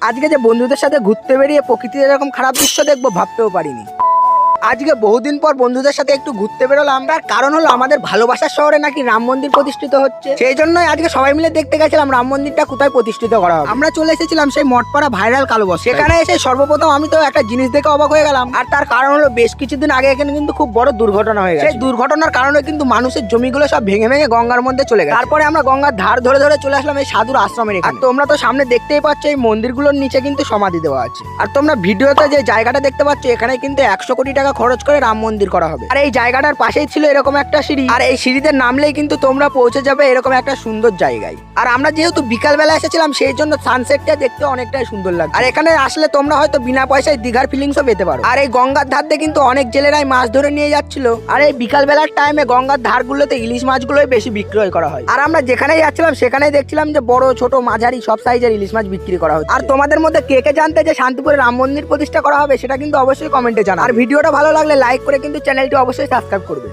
আজকে যে বন্ধুদের সাথে ঘুরতে বেরিয়ে প্রকৃতির এরকম খারাপ দৃশ্য দেখবো ভাবতেও পারিনি। আজকে বহুদিন পর বন্ধুদের সাথে একটু ঘুরতে বেরোলাম, তার কারণ হলো আমাদের ভালোবাসার শহরে নাকি রাম মন্দির প্রতিষ্ঠিত হচ্ছে। সেই জন্যই আজকে সবাই মিলে দেখতে গেছিলাম রাম মন্দিরটা কোথায় প্রতিষ্ঠিত করা হবে। আমরা চলে এসেছিলাম সেই মঠপাড়া ভাইরাল কালো বস্ত্র। সেখানে এসে সর্বপ্রথম আমি তো একটা জিনিস দেখে অবাক হয়ে গেলাম, আর তার কারণ হলো বেশ কিছুদিন আগে এখানে কিন্তু খুব বড় দুর্ঘটনা হয়ে গেছে। সেই দুর্ঘটনার কারণে কিন্তু মানুষের জমিগুলো সব ভেঙে ভেঙে গঙ্গার মধ্যে চলে গেছে। তারপরে আমরা গঙ্গার ধার ধরে ধরে চলে আসলাম এই সাধুর আশ্রমের এখানে। আর তোমরা তো সামনে দেখতেই পাচ্ছ এই মন্দিরগুলোর নিচে কিন্তু সমাধি দেওয়া আছে। আর তোমরা ভিডিওতে যে জায়গাটা দেখতে পাচ্ছ এখানে কিন্তু 100 কোটি টাকা খরচ করে রাম মন্দির করা হবে। আর এই জায়গাটার পাশেই ছিল এরকম একটা সিঁড়ি, আর এই সিঁড়িতে নামলেই কিন্তু তোমরা পৌঁছে যাবে এরকম একটা সুন্দর জায়গায়। আর আমরা যেহেতু বিকাল বেলা এসেছিলাম সেই জন্য সানসেটটা দেখতে অনেকটাই সুন্দর লাগে। আর এখানে আসলে তোমরা হয়তো বিনা পয়সায় দীঘার ফিলিংসও পেতে পারো। আর এই গঙ্গার ধার দিয়ে কিন্তু অনেক জেলেরাই মাছ ধরে নিয়ে যাচ্ছিল। আর এই বিকাল বেলার টাইমে গঙ্গার ধারগুলোতে ইলিশ মাছগুলোই বেশি বিক্রয় করা হয়। আর আমরা যেখানেই যাচ্ছিলাম সেখানেই দেখছিলাম যে বড় ছোট মাঝারি সব সাইজের ইলিশ মাছ বিক্রি করা হচ্ছে। আর তোমাদের মধ্যে কে কে জানতে যে শান্তিপুরে রাম মন্দির প্রতিষ্ঠা করা হবে সেটা কিন্তু অবশ্যই কমেন্টে জানাও। আর ভিডিওটা ভালো লাগলে লাইক করে কিন্তু চ্যানেলটি অবশ্যই সাবস্ক্রাইব করবে।